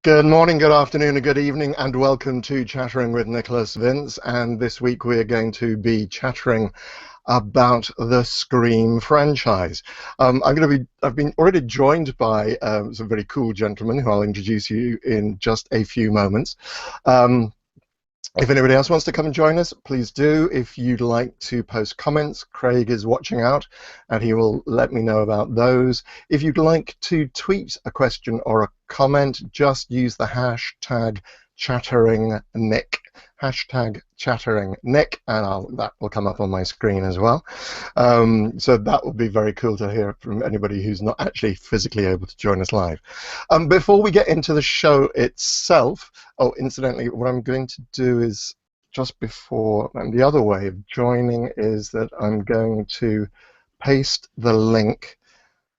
Good morning, good afternoon, and good evening, and welcome to Chattering with Nicholas Vince. And this week we are going to be chattering about the Scream franchise. I've been already joined by some very cool gentlemen who I'll introduce you in just a few moments. If anybody else wants to come and join us, please do. If you'd like to post comments, Craig is watching out and he will let me know about those. If you'd like to tweet a question or a comment, just use the hashtag ChatteringNick. Hashtag ChatteringNick, and that will come up on my screen as well. So that will be very cool to hear from anybody who's not actually physically able to join us live. Before we get into the show itself, oh, incidentally, what I'm going to do is just before, and the other way of joining is that I'm going to paste the link.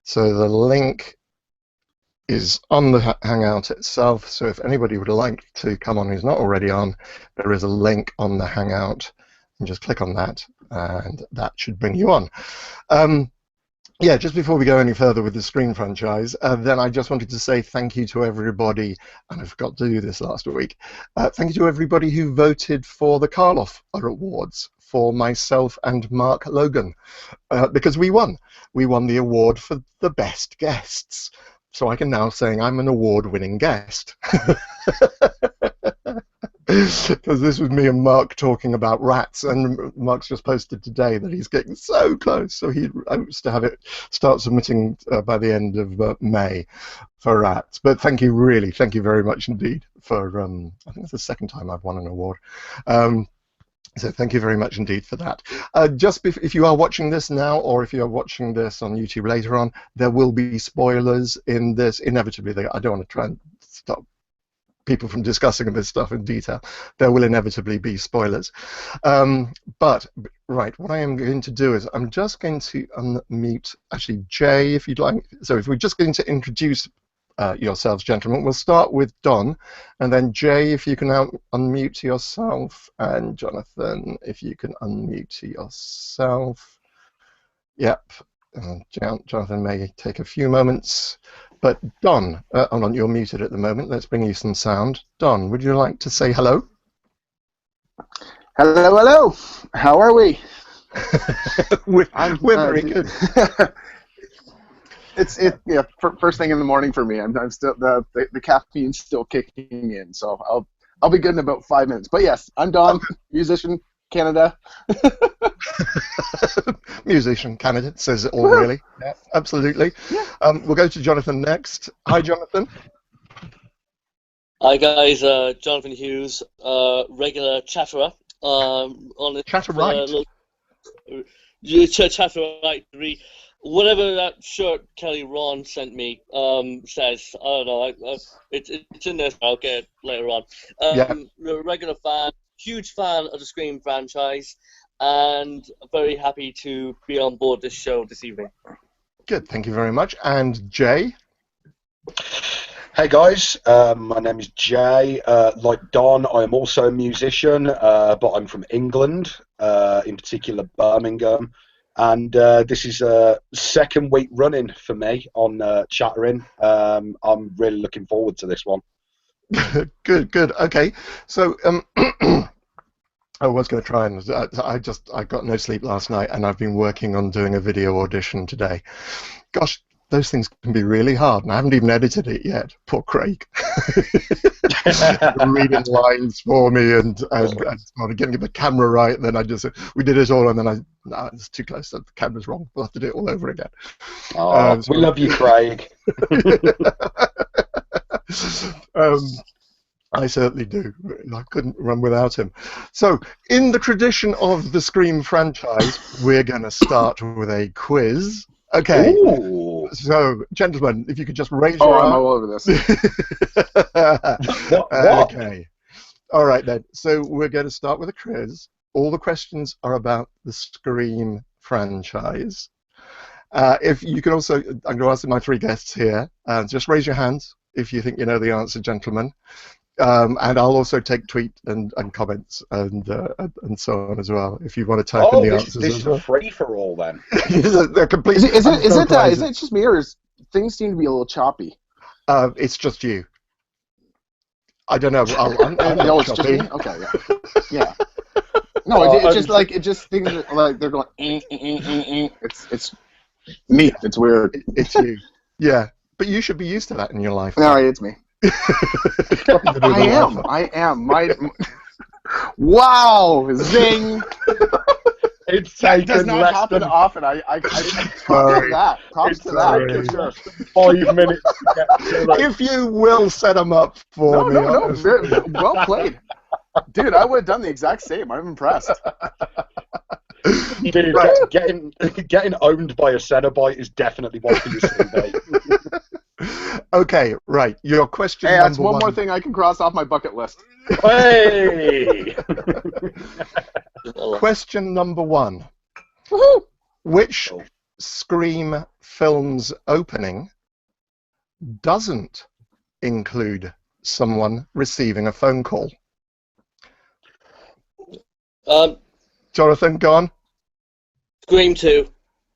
So the link is on the Hangout itself, so if anybody would like to come on who's not already on, there is a link on the Hangout, and just click on that, and that should bring you on. Yeah, just before we go any further with the Scream franchise, then I just wanted to say thank you to everybody, and I forgot to do this last week, thank you to everybody who voted for the Karloff Awards for myself and Mark Logan, because we won. We won the award for the best guests. So I can now say I'm an award-winning guest. Because this was me and Mark talking about rats, and Mark's just posted today that he's getting so close, so he hopes to have it start submitting by the end of May for rats. But thank you very much indeed for, I think it's the second time I've won an award. So thank you very much indeed for that. If you are watching this now, or if you are watching this on YouTube later on, there will be spoilers in this. Inevitably, I don't want to try and stop people from discussing this stuff in detail. There will inevitably be spoilers. But, right, what I am going to do is I'm just going to unmute, actually, Jay, if you'd like. So if we're just going to introduce yourselves, gentlemen. We'll start with Don, and then Jay, if you can unmute yourself, and Jonathan, if you can unmute yourself. Yep, Jonathan may take a few moments, but Don, hold on, you're muted at the moment. Let's bring you some sound. Don, would you like to say hello? Hello, hello. How are we? we're very good. Yeah. First thing in the morning for me. I'm still the caffeine's still kicking in, so I'll be good in about 5 minutes. But yes, I'm Don, musician, Canada. Musician, Canada says it all really. Yeah, absolutely. Yeah. We'll go to Jonathan next. Hi, Jonathan. Hi guys, Jonathan Hughes, regular chatterer. On the Chatterite. Chatterite. Whatever that shirt Kelly Ron sent me says, I don't know. It's in there. I'll get it later on. Yeah. A regular fan, huge fan of the Scream franchise, and very happy to be on board this show this evening. Good, thank you very much. And Jay? Hey guys, my name is Jay. Like Don, I am also a musician, but I'm from England, in particular Birmingham. And this is a second week running for me on Chattering. I'm really looking forward to this one. Good. Okay, so I was going to try and I got no sleep last night, and I've been working on doing a video audition today. Gosh, those things can be really hard, and I haven't even edited it yet. Poor Craig. Reading lines for me and getting the camera right, and then we did it all, and then no, it's too close, the camera's wrong, we'll have to do it all over again. We love you, Craig. I certainly do. I couldn't run without him. So, in the tradition of the Scream franchise, we're going to start with a quiz. Okay. Ooh. So, gentlemen, if you could just raise your I'm arm. all over this. What? Okay. All right, then. So, we're going to start with a quiz. All the questions are about the Scream franchise. If you can also, I'm going to ask my three guests here, just raise your hands if you think you know the answer, gentlemen. And I'll also take tweet and comments and so on as well if you want to type in the answers. This is a free for all then. They're complete. Is it just me, or things seem to be a little choppy? It's just you. I don't know. I'm No, it's just me. choppy. Okay, yeah. No, it's just like things that, like they're going. It's me. It's weird. It's you. Yeah, but you should be used to that in your life. No, it's me. I am. Wow! Zing! That does not happen often. I props to that. Props to that. 5 minutes to get to it. If you will set them up for me. No. Well played. Dude, I would have done the exact same. I'm impressed. Dude, Right. getting owned by a Cenobite is definitely one for your CV. Okay, right. Your question Hey, that's number one more thing I can cross off my bucket list. Hey! Question number 1. Woohoo! Which Scream film's opening doesn't include someone receiving a phone call? Jonathan, go on. Scream 2.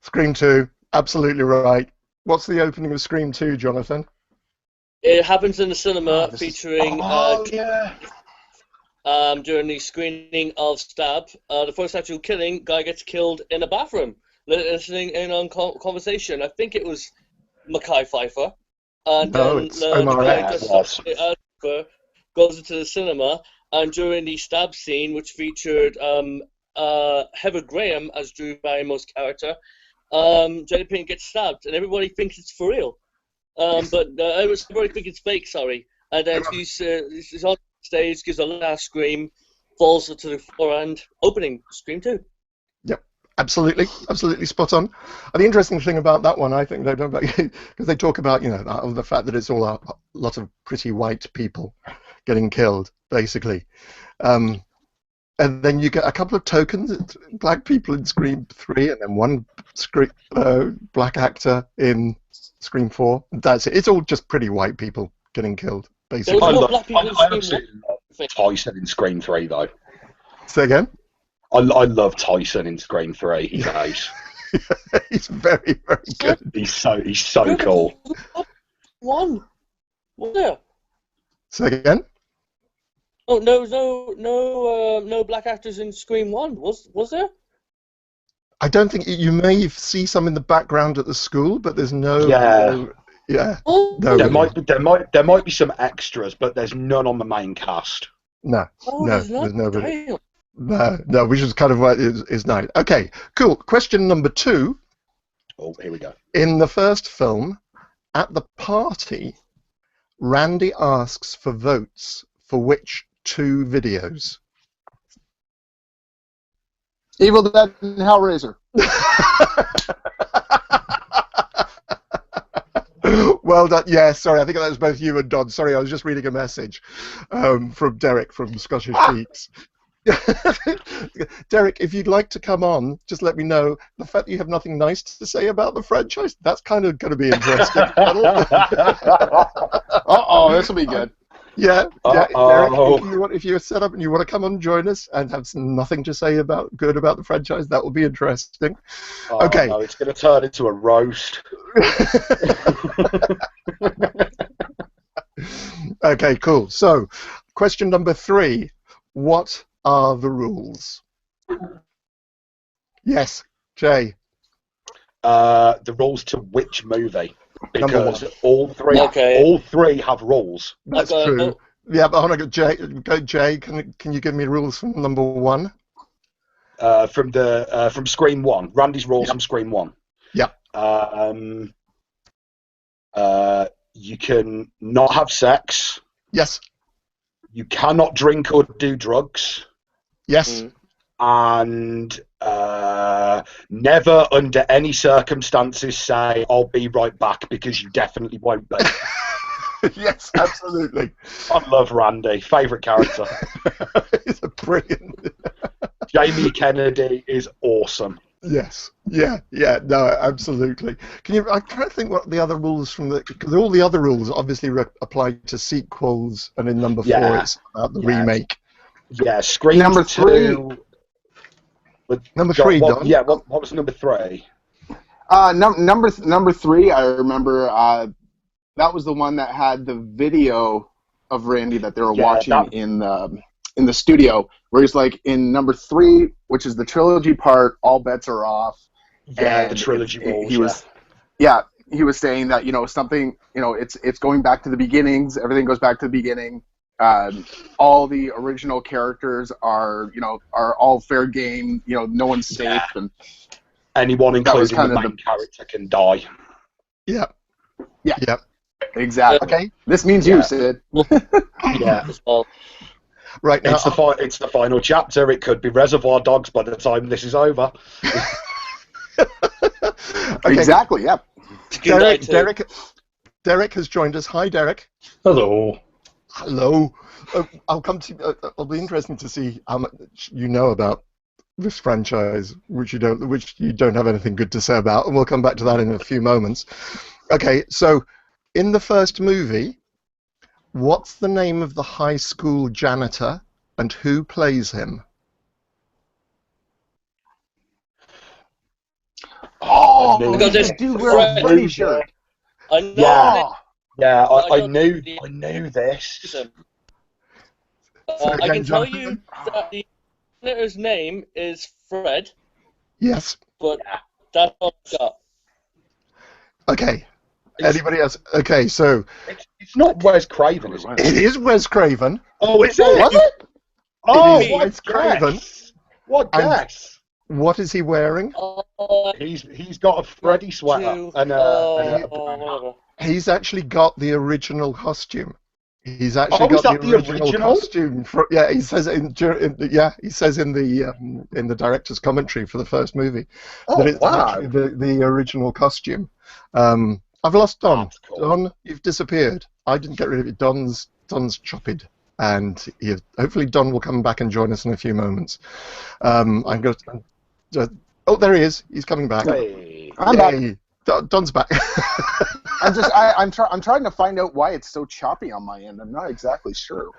Scream 2, absolutely right. What's the opening of Scream 2, Jonathan? It happens in the cinema, featuring yeah. during the screening of Stab. The first actual killing, guy gets killed in a bathroom, listening in on conversation. I think it was Mekhi Phifer. And No, then it's Omar Epps. goes into the cinema, and during the Stab scene, which featured Heather Graham as Drew Barrymore's character, Jada Pinkett gets stabbed, and everybody thinks it's for real. But everybody thinks it's fake, sorry. And then she's on stage, gives a last scream, falls to the floor, and opening Scream 2. Yep, absolutely spot on. And the interesting thing about that one, I think, because they talk about, the fact that it's all a lot of pretty white people getting killed, basically. And then you get a couple of tokens, black people in Scream 3, and then one black actor in Scream 4. That's it. It's all just pretty white people getting killed, basically. There was I more black people in Scream absolutely 1. love Tyson in Scream 3, though. Say again? I love Tyson in Scream 3. He's nice. He's very, very good. He's so cool. One. Was there? Say again? Oh, no black actors in Scream 1. Was there? I don't think you may see some in the background at the school, but there's no. Yeah. Oh, No. There might be some extras, but there's none on the main cast. No. there's nobody. Damn. No, which is kind of what is nice. Okay, cool. Question number 2. Oh, here we go. In the first film, at the party, Randy asks for votes for which 2 videos? Evil Dead and Hellraiser. Well done. Yeah, sorry, I think that was both you and Don. Sorry, I was just reading a message from Derek from Scottish Geeks. Derek, if you'd like to come on, just let me know. The fact that you have nothing nice to say about the franchise, that's kind of going to be interesting. Uh-oh, this will be good. Yeah, Derek, if you're set up and you want to come on and join us and have nothing to say about the franchise, that will be interesting. Okay. No, it's going to turn into a roast. Okay, cool. So, question number 3. What are the rules? Yes, Jay. The rules to which movie? Because all three have rules. That's true. Yeah, but hold on, Jay. Can you give me rules from number 1? From Scream 1. Randy's rules from Scream 1. Yep. You can not have sex. Yes. You cannot drink or do drugs. Yes. And never, under any circumstances, say, "I'll be right back," because you definitely won't be. Yes, absolutely. I love Randy. Favourite character. He's a brilliant. Jamie Kennedy is awesome. Yes. Yeah. No, absolutely. I'm trying to think what the other rules because all the other rules obviously apply to sequels, and in number 4 it's about the remake. Yeah, Scream number 3. 3. Number 3, Don. Yeah, what was number 3? Number 3, I remember that was the one that had the video of Randy that they were Yeah, watching that- in the studio, where he's like in number 3, which is the trilogy part, all bets are off. Yeah, the And trilogy wars. he was, yeah, he was saying that something, it's going back to the beginnings. Everything goes back to the beginning. All the original characters are all fair game. No one's safe, Yeah. and Anyone, that was including the kind of main character, can die. Yeah. Yeah. Yeah. exactly. Okay. This means Yeah. you, Sid. Yeah. as well. Right now. It's the final chapter. It could be Reservoir Dogs by the time this is over. Okay. Exactly. Yeah. Derek has joined us. Hi, Derek. Hello. Hello. I'll come to. It'll be interesting to see how much you know about this franchise, which you don't have anything good to say about, and we'll come back to that in a few moments. Okay, so in the first movie, what's the name of the high school janitor, and who plays him? Oh, I knew got this. the dude wearing a funny shirt. I know. Yeah. Oh, Yeah, I I don't knew really- this. Listen, Say I again, can tell Jonathan? you that the janitor's name is Fred, Yes. but that's all I got. Okay. Anybody else? Okay, so It's not Wes Craven, is it? it is Wes Craven. Oh, is it? was it? Oh, is what Wes Craven. guess? What And- guess? What is he wearing? He's got a Freddy sweater and a whatever. He's actually got the original costume. He's actually Oh, is got that the the original original? costume. Yeah, he says it he says in the director's commentary for the first movie Oh, that it's wow. actually the original costume. I've lost Don. That's cool. Don, you've disappeared. I didn't get rid of it. Don's chopped, and hopefully Don will come back and join us in a few moments. I'm going to. Oh, there he is. He's coming back. Hey. I'm back. Yay. Don's back. I'm trying to find out why it's so choppy on my end. I'm not exactly sure.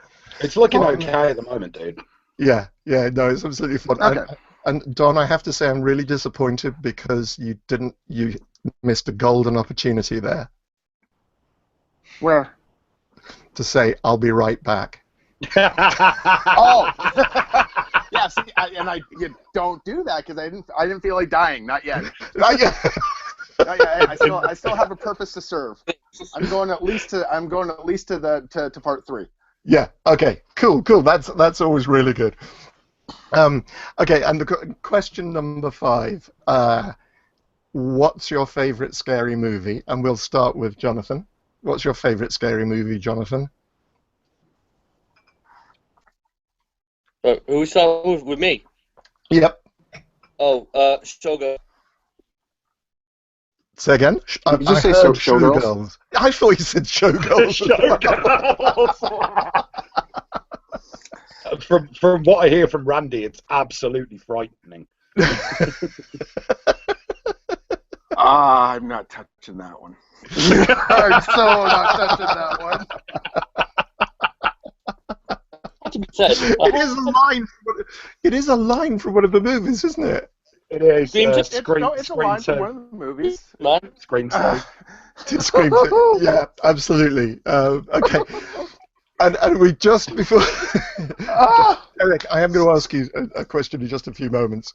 It's looking okay at the moment, dude. Yeah, no, it's absolutely fun. Okay. And Don, I have to say I'm really disappointed because you missed a golden opportunity there Where? to say I'll be right back. Oh, yeah. See, you don't do that because I didn't feel like dying. Not yet. Not yet. Not yet. I still have a purpose to serve. I'm going at least to part 3. Yeah. Okay. Cool. That's always really good. Okay. And the question number 5. What's your favorite scary movie? And we'll start with Jonathan. What's your favorite scary movie, Jonathan? Who started with me? Yep. Oh, Shogun. Say again. Did you I say heard Showgirls? Showgirls. I thought you said Showgirls. From what I hear from Randy, it's absolutely frightening. I'm not touching that one. I'm so not touching that one. To be said, It is a line. It is a line from one of the movies, isn't it? It is. Scream two. It's a line from one of the movies. man. Scream 2. To Scream 2. Yeah, absolutely. Okay. And we just before Eric, I am going to ask you a question in just a few moments.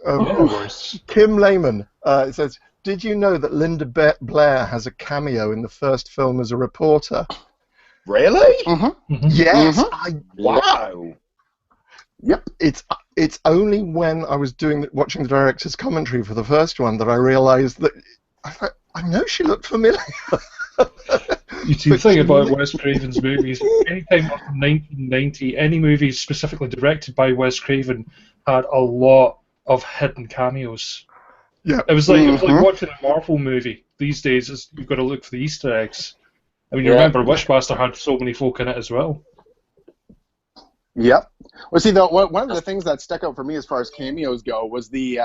Kim Lehman says, "Did you know that Linda Blair has a cameo in the first film as a reporter?" Really? Mm-hmm. Yes. Mhm. Wow. Yep. It's only when I was watching the director's commentary for the first one that I realised that I know she looked familiar. You see, the thing about Wes Craven's movies, anytime up in 1990, any movies specifically directed by Wes Craven had a lot of hidden cameos. Yeah. It was like Mhm. watching a Marvel movie. These days, you've got to look for the Easter eggs. I mean, you Yeah. remember Wishmaster had so many folk in it as well. Yep. Well, see, one of the things that stuck out for me as far as cameos go was the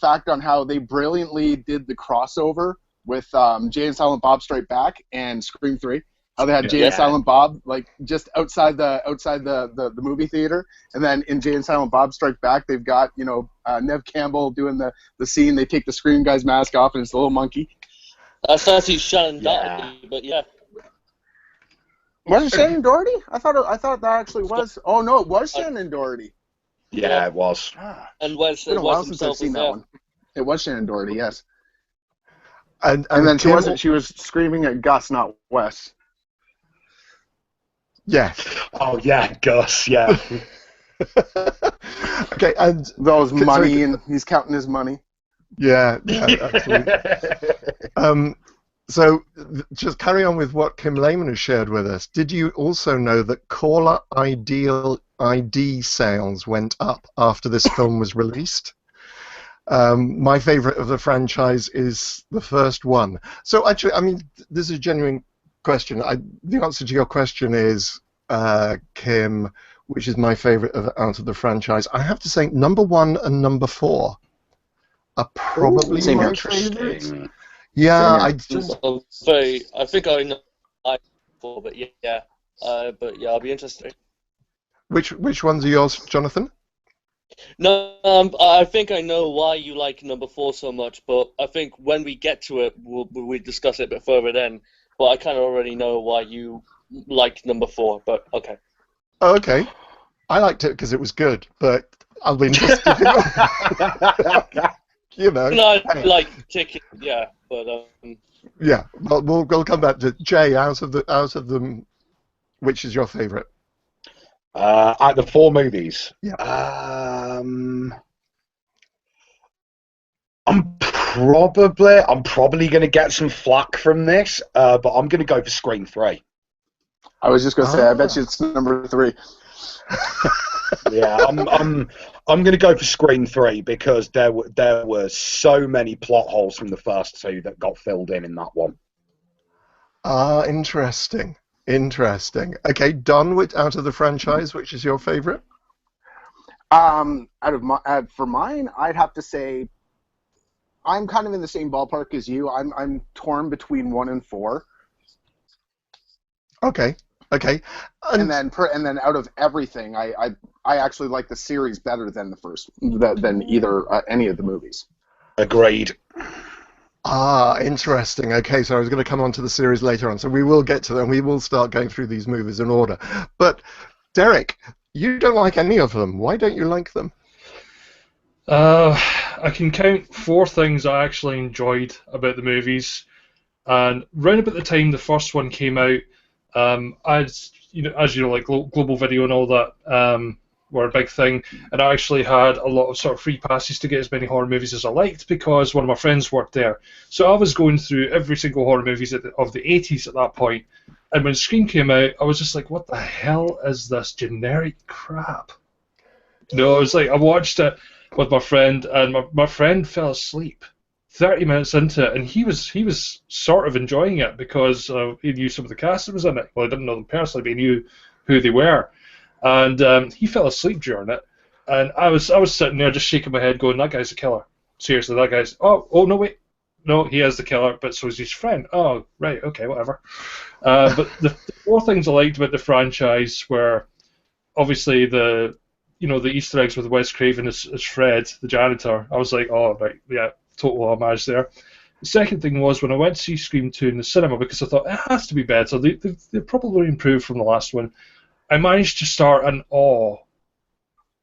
fact on how they brilliantly did the crossover with Jay and Silent Bob Strike Back and Scream 3. How they had Jay and Yeah. Silent Bob like just outside the movie theater, and then in Jay and Silent Bob Strike Back they've got Nev Campbell doing the scene. They take the Scream guy's mask off and it's a little monkey. That's actually Shannon Yeah. Doherty, but yeah. Was it Shannon Doherty? I thought that actually was. Oh no, it was Shannon Doherty. Yeah, it was. And Wes, It's been a while since I've himself seen was that there. one. It was Shannon Doherty, yes. And And then she Kim, wasn't. She was screaming at Gus, not Wes. Yeah. Oh yeah, Gus. Yeah. Okay, and Those So- money, and he's counting his money. yeah, absolutely. So, just carry on with what Kim Lehman has shared with us. Did you also know that caller ID sales went up after this film was released? My favorite of the franchise is the first one. So, actually, I mean, this is a genuine question. The answer to your question is, Kim, which is my favorite out of the franchise. I have to say, number 1 and number 4 are probably Same my here. favorites. Interesting. Yeah, Same I here. just. I think I know before, but yeah. But yeah, I'll be interested. Which ones are yours, Jonathan? No, I think I know why you like number 4 so much, but I think when we get to it, we'll discuss it a bit further then. But I kind of already know why you like number 4, but okay. Oh, okay. I liked it because it was good, but I'll be interested. You know. And I like Ticket, yeah, but Yeah. Well, we'll come back to Jay. Out of them, which is your favourite? Out of the 4 movies. Yeah. I'm probably going to get some flack from this, but I'm going to go for Scream 3. I was just gonna say, I bet you it's number 3. Yeah, I'm going to go for Scream 3 because there were so many plot holes from the first 2 that got filled in that one. Interesting. Okay, Don, out of the franchise, which is your favourite? For mine, I'd have to say I'm kind of in the same ballpark as you. I'm torn between 1 and 4. Okay. And then out of everything, I actually like the series better than the first than either any of the movies. Agreed. Interesting. Okay, so I was going to come on to the series later on, so we will get to them. We will start going through these movies in order. But Derek, you don't like any of them. Why don't you like them? I can count 4 things I actually enjoyed about the movies, and round about the time the first one came out, as you know, like Global Video and all that were a big thing, and I actually had a lot of sort of free passes to get as many horror movies as I liked because one of my friends worked there. So I was going through every single horror movies of the 80s at that point, and when Scream came out, I was just like, what the hell is this generic crap? No, it was like I watched it with my friend, and my friend fell asleep 30 minutes into it, and he was sort of enjoying it because he knew some of the cast that was in it. Well, I didn't know them personally, but he knew who they were, and he fell asleep during it, and I was sitting there just shaking my head, going, "That guy's a killer. Seriously, that guy's oh no wait, no, he is the killer, but so is his friend. Oh right, okay, whatever." But the 4 things I liked about the franchise were obviously the Easter eggs with Wes Craven as Fred, the janitor. I was like, oh right, yeah. Total homage there. The second thing was when I went to see Scream 2 in the cinema, because I thought it has to be better. They probably improved from the last one. I managed to start in awe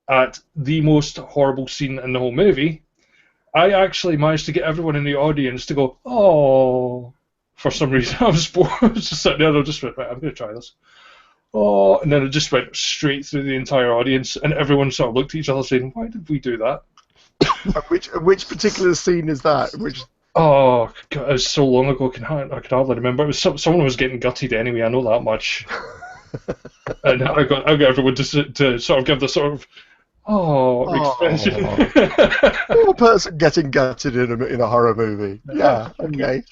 at the most horrible scene in the whole movie. I actually managed to get everyone in the audience to go, oh, for some reason. I was just sitting there and I just went, right, I'm going to try this. Oh, and then it just went straight through the entire audience, and everyone sort of looked at each other saying, why did we do that? Which particular scene is that? Oh, God, it was so long ago, I can hardly remember. It was someone was getting gutted anyway, I know that much. And I got everyone to sort of give the sort of, expression. Poor person getting gutted in a horror movie. Yeah, okay.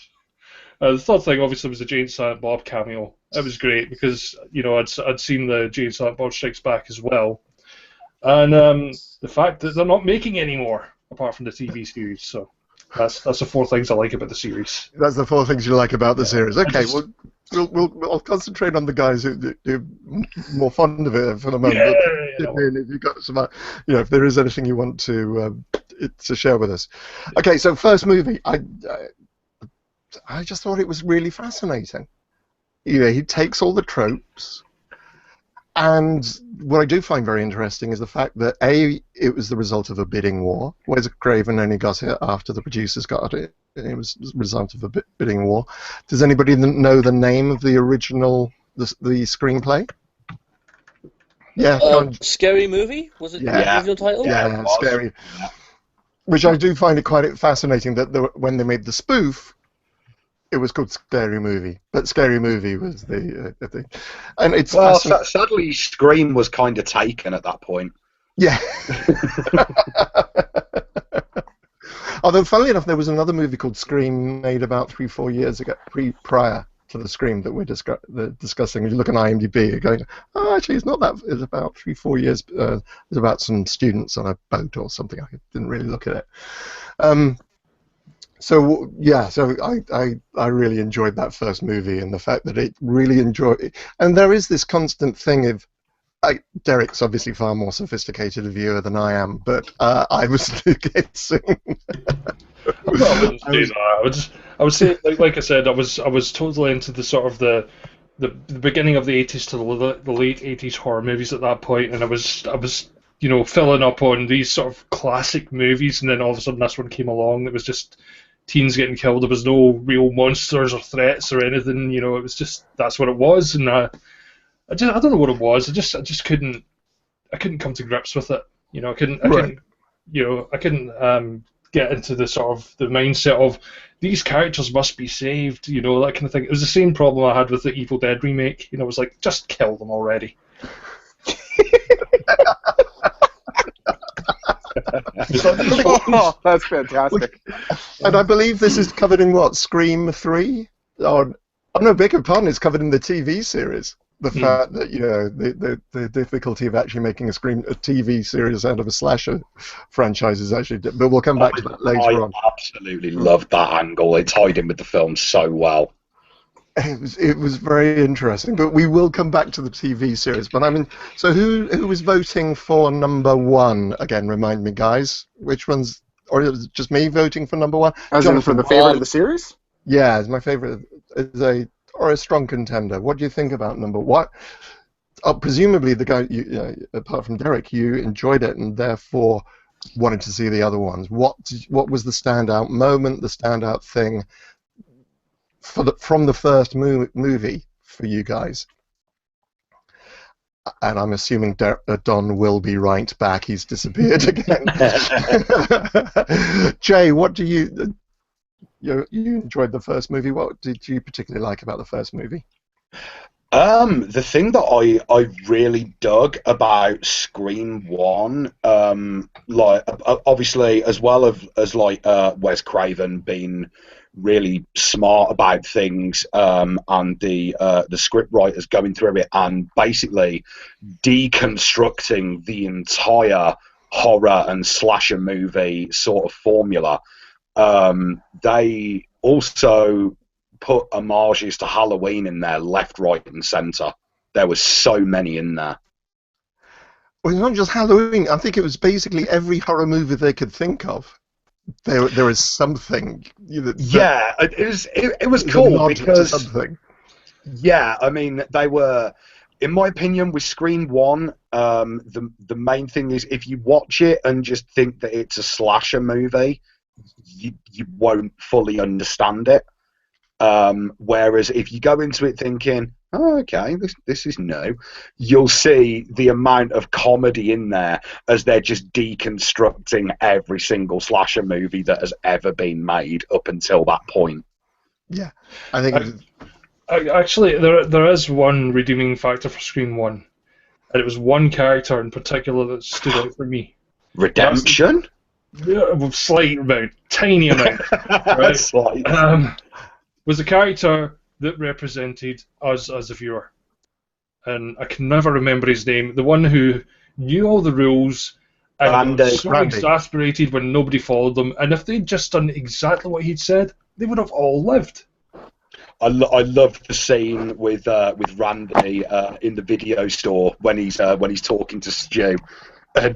The third thing, obviously, was the Jane Silent Bob cameo. It was great because, I'd seen the Jane Silent Bob Strikes Back as well. And the fact that they're not making any more, apart from the TV series. So that's the 4 things I like about the series. That's the 4 things you like about the series. Okay, we'll concentrate on the guys who are more fond of it for the moment. If you've got some, if there is anything you want to share with us. Okay, so first movie, I just thought it was really fascinating. he takes all the tropes. And what I do find very interesting is the fact that it was the result of a bidding war. Wes Craven only got it after the producers got it. It was the result of a bidding war. Does anybody know the name of the original the screenplay? Yeah, Scary Movie? Was it the original title? Yeah, Scary. Which I do find it quite fascinating that when they made the spoof, it was called Scary Movie, but Scary Movie was the thing. And it's sadly, Scream was kind of taken at that point. Yeah. Although, funnily enough, there was another movie called Scream made about 3-4 years ago, prior to the Scream that we're discussing. If you look on IMDb, you're going, oh, actually, it's not that. It's about 3-4 years. It's about some students on a boat or something. I didn't really look at it. So I really enjoyed that first movie, and the fact that it really enjoyed it. And there is this constant thing of, Derek's obviously far more sophisticated a viewer than I am, but I was guessing. I wouldn't do that. I would say, like I said, I was totally into the sort of the beginning of the 80s to the late 80s horror movies at that point, and I was filling up on these sort of classic movies, and then all of a sudden this one came along. It was just teens getting killed. There was no real monsters or threats or anything. It was just that's what it was, and I don't know what it was. I just couldn't come to grips with it. I couldn't get into the sort of the mindset of these characters must be saved. That kind of thing. It was the same problem I had with the Evil Dead remake. It was like, just kill them already. Oh, that's fantastic. And I believe this is covered in what, Scream 3? Oh no, beg your pardon, it's covered in the TV series. The fact that the difficulty of actually making a TV series out of a slasher franchise is actually. But we'll come back to that later on. I absolutely loved that angle. It tied in with the film so well. It was very interesting, but we will come back to the TV series. But I mean, so who was voting for number one again? Remind me, guys. Which one's, or is it just me voting for number one? As in for the favorite of the series? Yeah, it's my favorite. Is a strong contender. What do you think about number one? Presumably, the guy, apart from Derek, you enjoyed it and therefore wanted to see the other ones. What was the standout moment, the standout thing from the first movie for you guys? And I'm assuming Don will be right back. He's disappeared again. Jay, what do you enjoyed the first movie? What did you particularly like about the first movie? The thing that I really dug about Scream 1, obviously, as well as Wes Craven being really smart about things, and the script writers going through it and basically deconstructing the entire horror and slasher movie sort of formula. They also put homages to Halloween in there, left, right, and centre. There was so many in there. Well, it's not just Halloween. I think it was basically every horror movie they could think of. There is something. Yeah, it was cool because something. Yeah, I mean they were. In my opinion, with Scream 1, the main thing is if you watch it and just think that it's a slasher movie, you won't fully understand it. Whereas if you go into it thinking, oh, okay, this is new, you'll see the amount of comedy in there as they're just deconstructing every single slasher movie that has ever been made up until that point. Yeah, I think actually there is one redeeming factor for Scream 1, and it was one character in particular that stood out for me. Redemption? Slight amount, tiny amount. Right? Slight. Was a character that represented us as a viewer. And I can never remember his name. The one who knew all the rules and was so exasperated when nobody followed them. And if they'd just done exactly what he'd said, they would have all lived. I love the scene with Randy in the video store when he's talking to Stu. And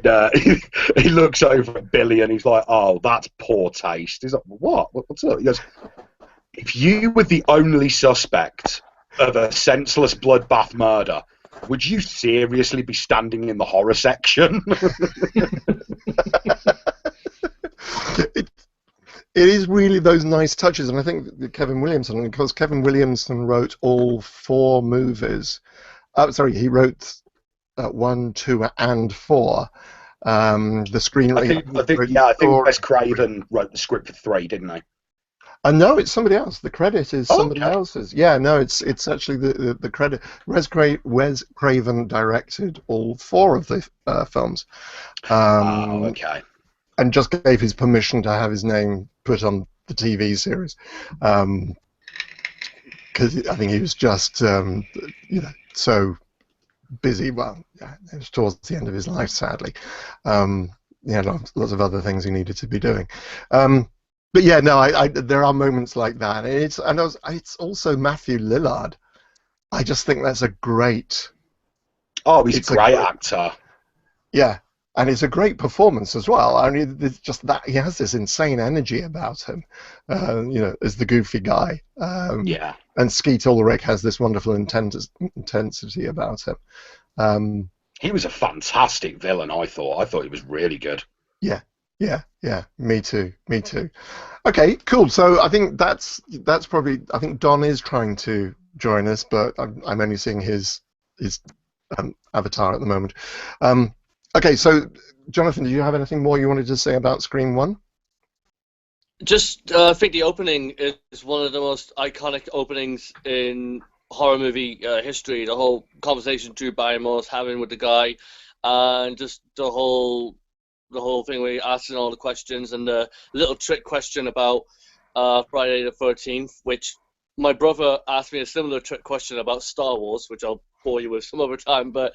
he looks over at Billy and he's like, oh, that's poor taste. He's like, what? What's up? He goes, if you were the only suspect of a senseless bloodbath murder, would you seriously be standing in the horror section? It is really those nice touches, and I think that Kevin Williamson, because Kevin Williamson wrote all 4 movies. Sorry, he wrote 1, 2, and 4. The screen. I think Wes Craven wrote the script for 3, didn't he? No, it's somebody else. The credit is somebody else's. Yeah, no, it's actually the credit. Wes Craven directed all 4 of the films. Okay. And just gave his permission to have his name put on the TV series, because I think he was just so busy. Well, yeah, it was towards the end of his life, sadly. He had lots of other things he needed to be doing. But yeah, no, there are moments like that. It's also Matthew Lillard. I just think that's a great. Oh, he's a great actor. Yeah. And it's a great performance as well. I mean, it's just that he has this insane energy about him, as the goofy guy. Yeah. And Skeet Ulrich has this wonderful intensity about him. He was a fantastic villain, I thought. I thought he was really good. Yeah. Me too. Okay, cool. So I think that's probably. I think Don is trying to join us, but I'm only seeing his avatar at the moment. Okay, so Jonathan, do you have anything more you wanted to say about Scream 1? Just, I think the opening is one of the most iconic openings in horror movie history. The whole conversation Drew Barrymore's having with the guy, and just the whole thing where you're asking all the questions, and the little trick question about Friday the 13th, which my brother asked me a similar trick question about Star Wars, which I'll bore you with some other time. But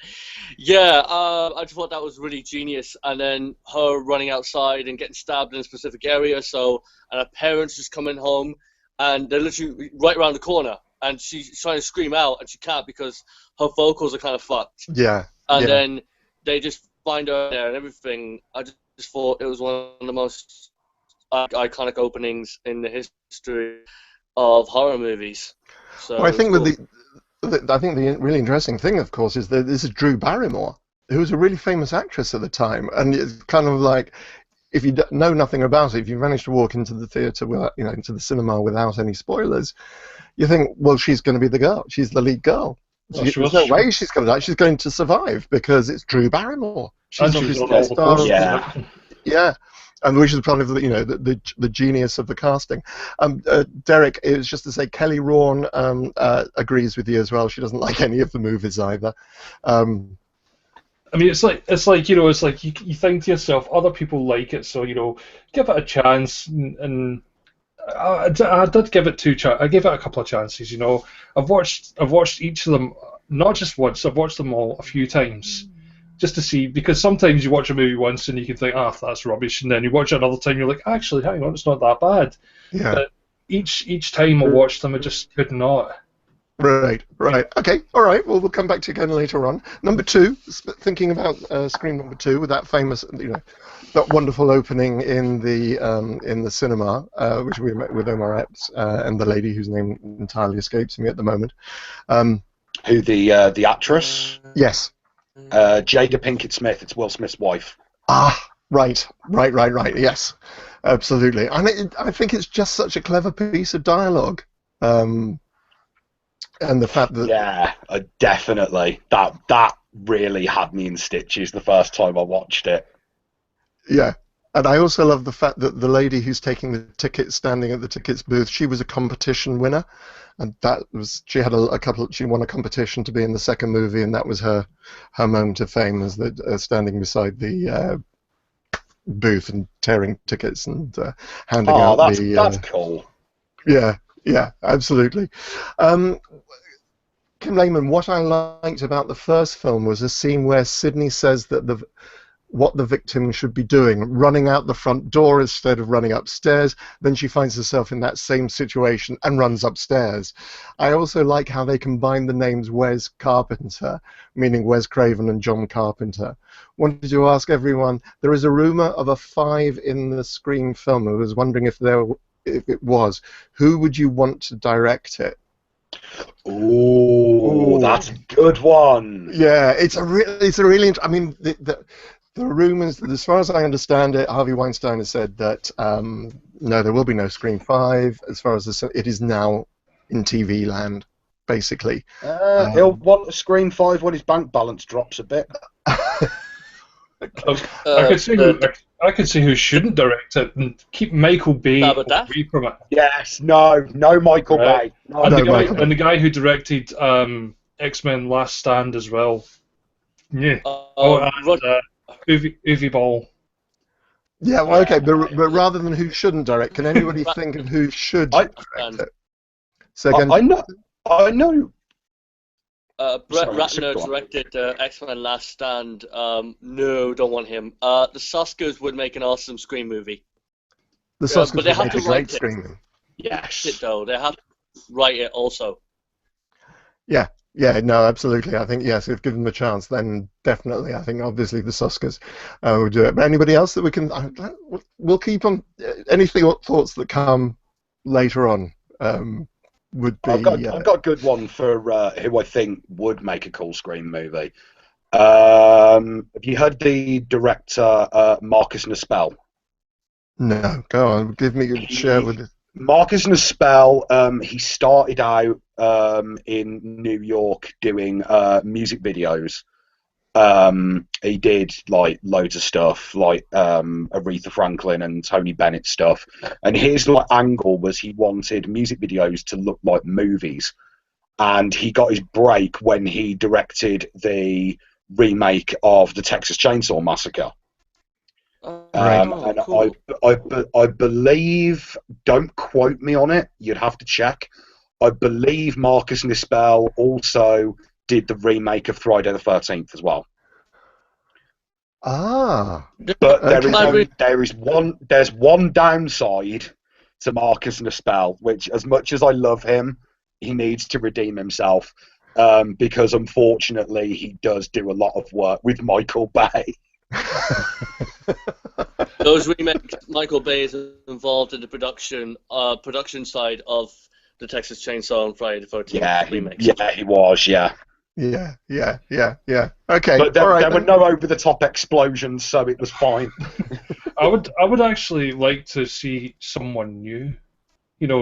yeah, I just thought that was really genius. And then her running outside and getting stabbed in a specific area. And her parents just coming home, and they're literally right around the corner, and she's trying to scream out, and she can't because her vocals are kind of fucked. Yeah. And then they just find her there and everything. I just thought it was one of the most iconic openings in the history of horror movies. So well, I think the really interesting thing, of course, is that this is Drew Barrymore, who was a really famous actress at the time, and it's kind of like, if you know nothing about it, if you manage to walk into the theatre without, into the cinema without any spoilers, you think, well, she's going to be the girl. She's the lead girl. There's no way she's going to die. She's going to survive because it's Drew Barrymore. She's obviously the star. Yeah. And which is kind of the genius of the casting. Derek, it was just to say Kelly Rawn agrees with you as well. She doesn't like any of the movies either. I mean, it's like you think to yourself, other people like it, so give it a chance. And I did give it I gave it a couple of chances. I've watched each of them not just once. I've watched them all a few times. Just to see, because sometimes you watch a movie once and you can think, that's rubbish, and then you watch it another time, you're like, actually, hang on, it's not that bad. Yeah. But each time I watched them, I just could not. Right. Okay, all right, well, we'll come back to you again later on. Number 2, thinking about Scream number 2, with that famous, that wonderful opening in the cinema, which we met with Omar Epps and the lady whose name entirely escapes me at the moment. Who, the actress? Yes. Jada Pinkett Smith. It's Will Smith's wife. Right. Yes, absolutely. And I think it's just such a clever piece of dialogue, and the fact that definitely that really had me in stitches the first time I watched it. Yeah. And I also love the fact that the lady who's taking the tickets, standing at the tickets booth, she was a competition winner, and she won a competition to be in the second movie, and that was her moment of fame, as standing beside the booth and tearing tickets and handing out that's cool. Yeah, absolutely. Kim Lehman, what I liked about the first film was a scene where Sidney says that what the victim should be doing, running out the front door instead of running upstairs. Then she finds herself in that same situation and runs upstairs. I also like how they combine the names Wes Carpenter, meaning Wes Craven and John Carpenter. Wanted to ask everyone, there is a rumor of a 5 in the Scream film. I was wondering if it was. Who would you want to direct it? Ooh, that's a good one. Yeah, it's a really. I mean, the rumors, as far as I understand it, Harvey Weinstein has said that no, there will be no Scream 5. As far as it is now in TV land, basically. He'll want a Scream 5 when his bank balance drops a bit. I could see who shouldn't direct it and keep Michael Bay away from it. Yes, no Michael Bay. No, And Michael the guy who directed X-Men Last Stand as well. Yeah. Uwe Ball. Yeah, well, okay, but rather than who shouldn't direct, can anybody think of who should direct it? So again, I know. Brett Ratner directed X-Men Last Stand. No, don't want him. The Soskers would make an awesome Scream movie. The Soskers but they would have make to a great write Scream movie. Yes. Though they have to write it also. Yeah, no, absolutely. I think, yes, if given the chance, then definitely. I think, obviously, the Soskers would do it. But anybody else that we can... we'll keep on... Anything, thoughts that come later on would be... I've got a good one for who I think would make a cool Scream movie. Have you heard the director, Marcus Nispel? No, go on. Give me a share with it. Marcus Nispel, he started out in New York doing music videos. He did like loads of stuff, like Aretha Franklin and Tony Bennett stuff. And his angle was he wanted music videos to look like movies. And he got his break when he directed the remake of the Texas Chainsaw Massacre. Cool. I believe, don't quote me on it, you'd have to check. I believe Marcus Nispel also did the remake of Friday the 13th as well. But there's one downside to Marcus Nispel, which, as much as I love him, he needs to redeem himself, because unfortunately he does do a lot of work with Michael Bay. Those remakes, Michael Bay is involved in the production side of the Texas Chainsaw and Friday the 13th remakes. Yeah, he was, yeah. Yeah. Okay. But there were no over-the-top explosions, so it was fine. I would actually like to see someone new,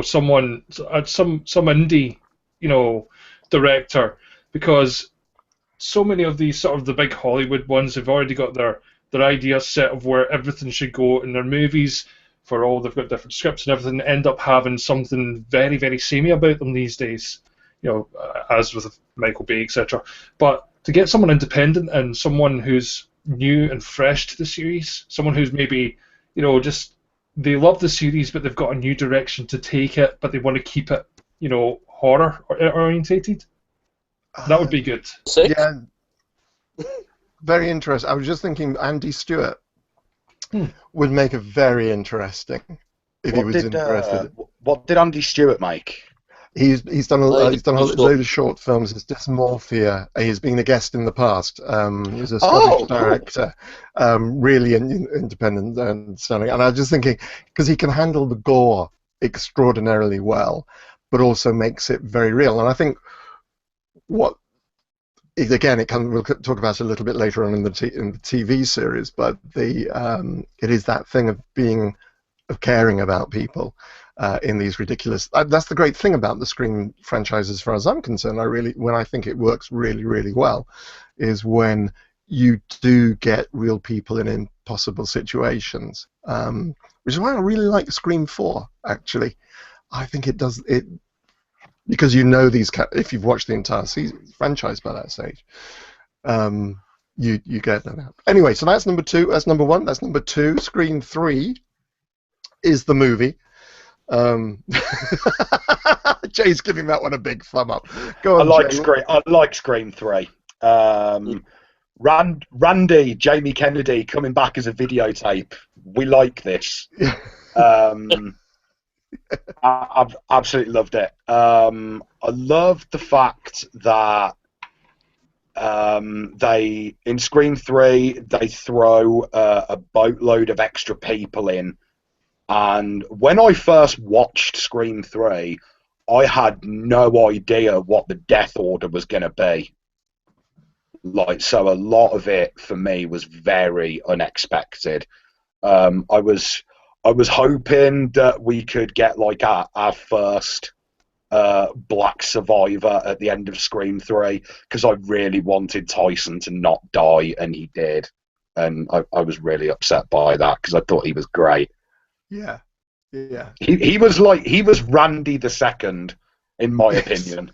some indie, director, because so many of these sort of the big Hollywood ones have already got their idea set of where everything should go in their movies. For all they've got different scripts and everything, end up having something very, very samey about them these days. As with Michael Bay, etc. But to get someone independent and someone who's new and fresh to the series, someone who's maybe, just they love the series, but they've got a new direction to take it, but they want to keep it, horror orientated. That would be good. Yeah. Very interesting. I was just thinking Andy Stewart would make a very interesting if he was interested. What did Andy Stewart make? He's done a load of short films. It's Dysmorphia. He's been a guest in the past. He's a Scottish director, really independent and stunning. And I was just thinking, because he can handle the gore extraordinarily well, but also makes it very real. And I think we'll talk about it a little bit later on in the TV series, but it is that thing of caring about people. In these ridiculous, that's the great thing about the Scream franchise, as far as I'm concerned. When I think it works really, really well, is when you do get real people in impossible situations, which is why I really like Scream 4. Actually, I think it does it because these. If you've watched the entire franchise by that stage, you get that out. Anyway, so that's number 2. That's number 1. That's number 2. Scream 3 is the movie. Jay's giving that one a big thumb up. Go on, I like Scream 3. Randy, Jamie Kennedy coming back as a videotape. We like this. I've absolutely loved it. I love the fact that in Scream 3 they throw a boatload of extra people in. And when I first watched Scream 3, I had no idea what the death order was going to be. Like, so a lot of it for me was very unexpected. I was hoping that we could get like our first black survivor at the end of Scream 3, because I really wanted Tyson to not die, and he did, and I was really upset by that because I thought he was great. Yeah, yeah. He was Randy the Second, in my opinion.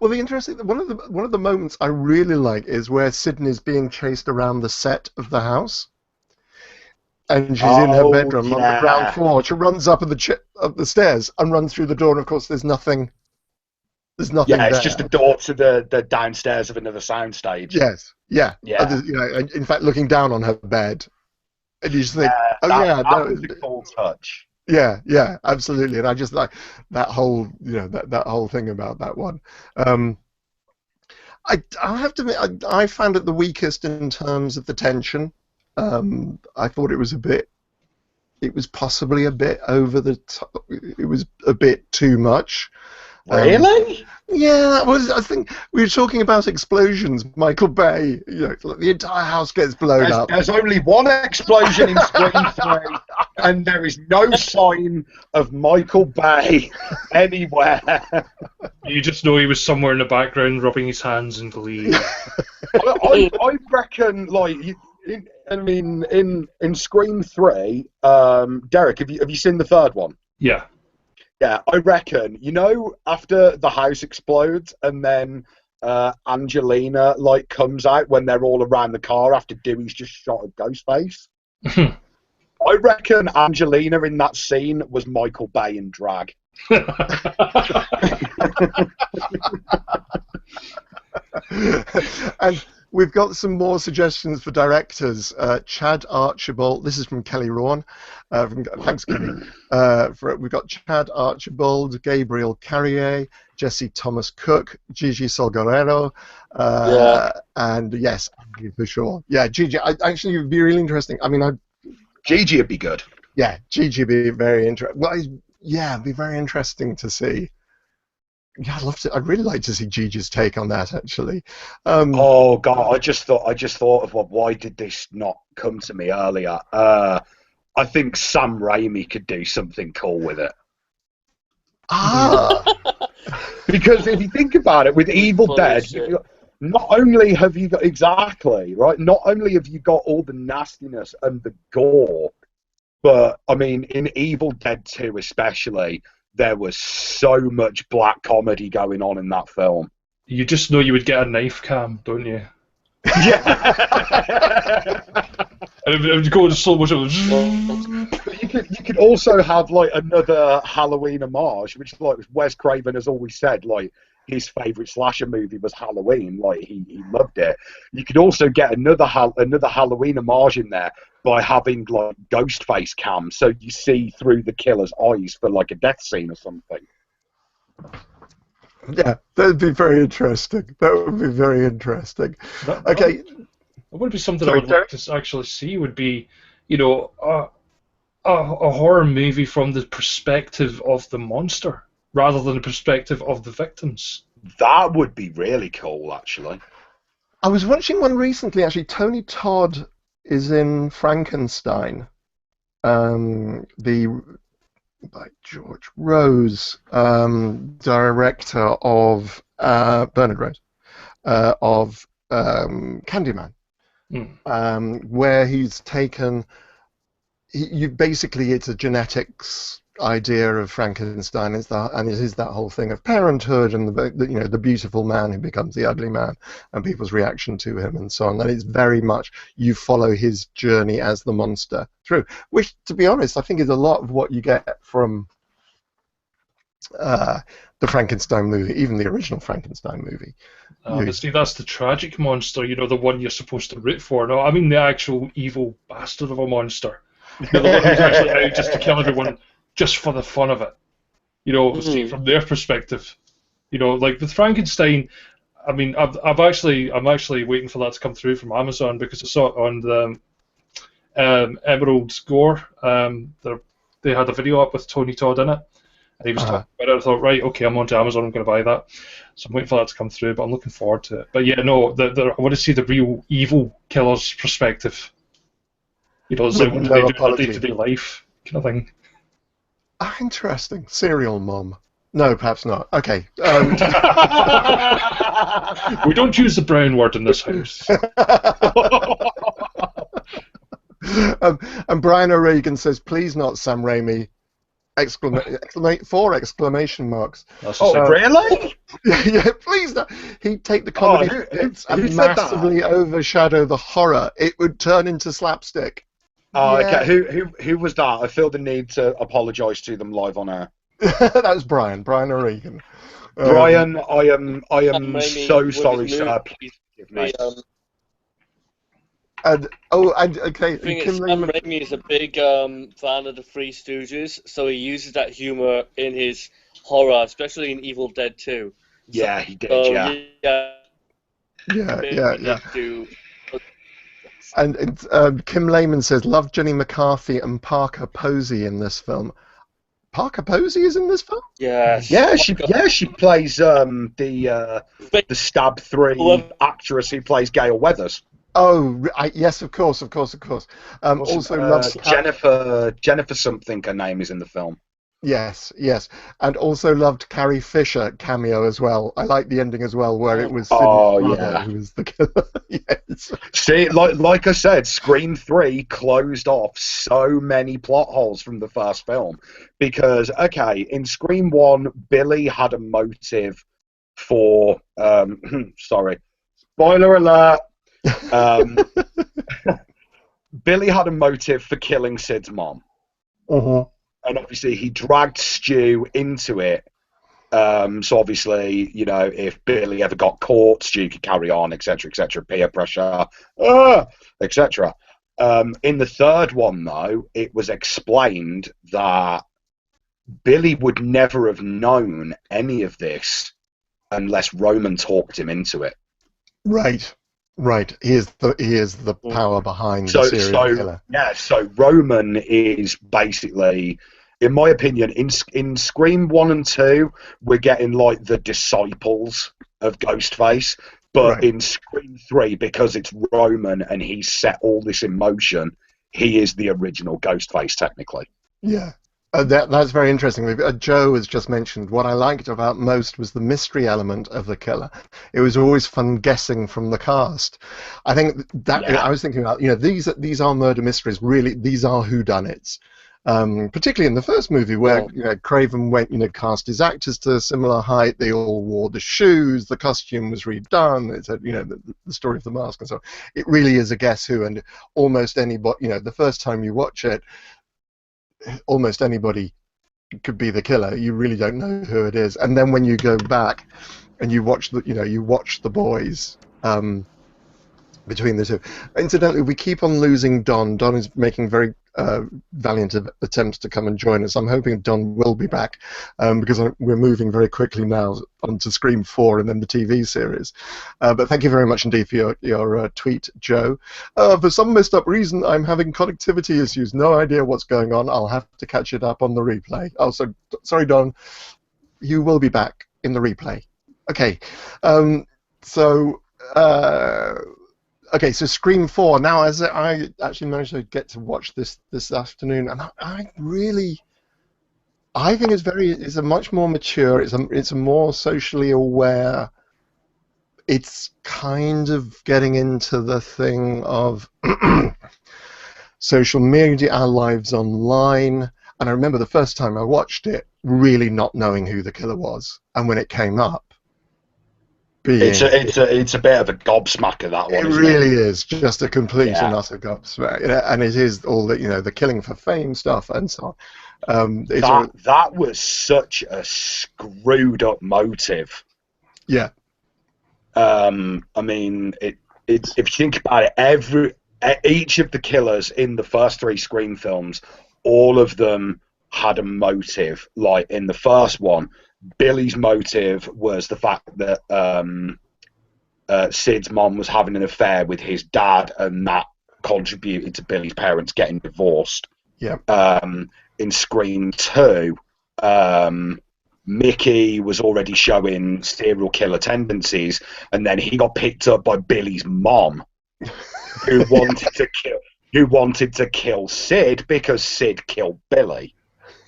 Well, the interesting one of the moments I really like is where Sydney's being chased around the set of the house, and she's in her bedroom on the ground floor. She runs up up the stairs and runs through the door, and of course, there's nothing. There's nothing. Yeah, it's there. just a door to the downstairs of another soundstage. Yes. Yeah. Yeah. You know, in fact, looking down on her bed, and you just think, that was a cool touch. Yeah, yeah, absolutely, and I just like that whole, that whole thing about that one. I have to admit, I found it the weakest in terms of the tension. I thought it was possibly a bit over the top. It was a bit too much. Really? Yeah, that was. I think we were talking about explosions. Michael Bay, the entire house gets blown up. There's only one explosion in Scream 3, and there is no sign of Michael Bay anywhere. You just know he was somewhere in the background rubbing his hands in glee. I reckon, like, in Scream 3, Derek, have you seen the third one? Yeah. Yeah, I reckon, after the house explodes and then Angelina, like, comes out when they're all around the car after Dewey's just shot at Ghostface. I reckon Angelina in that scene was Michael Bay in drag. And we've got some more suggestions for directors. Chad Archibald. This is from Kelly Rawn. Thanks, Kelly. We've got Chad Archibald, Gabriel Carrier, Jesse Thomas Cook, Gigi Solguerrero, and yes, for sure. Yeah, Gigi. Actually, it would be really interesting. I mean, Gigi would be good. Yeah, Gigi would be very interesting. Well, yeah, it'd be very interesting to see. Yeah, I'd really like to see Gigi's take on that, actually. Oh God, I just thought of why did this not come to me earlier? I think Sam Raimi could do something cool with it. Because if you think about it, with Evil Dead, not only have you got not only have you got all the nastiness and the gore, but I mean, in Evil Dead 2 especially, there was so much black comedy going on in that film. You just know you would get a knife cam, don't you? Yeah. And it would go in slow motion. You could also have like another Halloween homage, which like Wes Craven has always said, like his favourite slasher movie was Halloween. Like he loved it. You could also get another Halloween homage in there by having like Ghostface cam, so you see through the killer's eyes for like a death scene or something. Yeah, that would be very interesting. Okay. It would be something I would like to actually see. Would be, a horror movie from the perspective of the monster rather than the perspective of the victims. That would be really cool, actually. I was watching one recently. Actually, Tony Todd is in Frankenstein. By George Rose, director of Bernard Rose, of Candyman, where he's taken. Basically, it's a genetics idea of Frankenstein, and it is that whole thing of parenthood and the beautiful man who becomes the ugly man and people's reaction to him and so on. And it's very much you follow his journey as the monster through, which, to be honest, I think is a lot of what you get from the Frankenstein movie, even the original Frankenstein movie. But see, that's the tragic monster, the one you're supposed to root for. No, I mean the actual evil bastard of a monster. The one who's actually out just to kill everyone just for the fun of it. See, from their perspective. Like with Frankenstein, I mean, I'm actually waiting for that to come through from Amazon because I saw it on the Emerald Gore. They had a video up with Tony Todd in it. And he was talking about it. I thought, right, okay, I'm on to Amazon. I'm going to buy that. So I'm waiting for that to come through. But I'm looking forward to it. But yeah, no, I want to see the real evil killer's perspective. You know, it's like what do they do in their day-to-day life, kind of thing. Ah, interesting. Serial mom. No, perhaps not. Okay. We don't use the brown word in this house. And Brian O'Regan says, "Please not Sam Raimi!" Four exclamation marks. Really? Yeah, please not. He'd take the comedy and massively overshadow the horror. It would turn into slapstick. Oh, yeah. Okay. Who was that? I feel the need to apologise to them live on air. That was Brian O'Regan. Brian, I am so sorry, sir. Please forgive me. Okay. Sam Raimi is a big fan of the Three Stooges, so he uses that humor in his horror, especially in Evil Dead 2. Yeah, he did. Yeah. And Kim Lehman says, "Love Jenny McCarthy and Parker Posey in this film." Parker Posey is in this film? Yes. Yeah, she plays the Stab 3 actress who plays Gail Weathers. Oh, yes, of course. Also loves Jennifer something. Her name is in the film. Yes, and also loved Carrie Fisher cameo as well. I like the ending as well, where it was Sidney who was the killer. Yes. See, like I said, Scream 3 closed off so many plot holes from the first film because, okay, in Scream 1, Billy had a motive for sorry, spoiler alert. Billy had a motive for killing Sid's mom. And obviously he dragged Stu into it. So obviously, you know, if Billy ever got caught, Stu could carry on, etc., peer pressure, etc. In the third one, though, it was explained that Billy would never have known any of this unless Roman talked him into it. Right. He is the power behind the serial killer. Yeah, so Roman is basically, in my opinion, in Scream 1 and 2, we're getting like the disciples of Ghostface, but in Scream 3, because it's Roman and he's set all this in motion, he is the original Ghostface technically. Yeah. That's very interesting. Joe has just mentioned what I liked about most was the mystery element of the killer. It was always fun guessing from the cast. I think that I was thinking about, you know, these are murder mysteries. Really, these are whodunits. Particularly in the first movie, where you know, Craven went, you know, cast his actors to a similar height. They all wore the shoes. The costume was redone. It's you know, the story of the mask and so on. It really is a guess who, and almost anybody, you know, the first time you watch it, almost anybody could be the killer. You really don't know who it is, and then when you go back and you watch the boys between the two. Incidentally, we keep on losing Don. Don is making very valiant attempts to come and join us. I'm hoping Don will be back because we're moving very quickly now onto Scream 4 and then the TV series. But thank you very much indeed for your tweet, Joe. For some messed up reason, I'm having connectivity issues. No idea what's going on. I'll have to catch it up on the replay. Oh, so sorry, Don. You will be back in the replay. Okay. Okay, so Scream 4. Now, as I actually managed to get to watch this afternoon, and I think it's a much more mature. It's a more socially aware. It's kind of getting into the thing of social media, our lives online. And I remember the first time I watched it, really not knowing who the killer was, and when it came up. It's a bit of a gobsmacker, that one. It really is just a complete and utter gobsmack, and it is all that, you know, the killing for fame stuff and so on. That was such a screwed up motive. Yeah. I mean, if you think about it, each of the killers in the first 3 Scream films, all of them had a motive. Like in the first one, Billy's motive was the fact that Sid's mom was having an affair with his dad, and that contributed to Billy's parents getting divorced. Yeah. In Scream 2, Mickey was already showing serial killer tendencies, and then he got picked up by Billy's mom, who wanted to kill Sid because Sid killed Billy.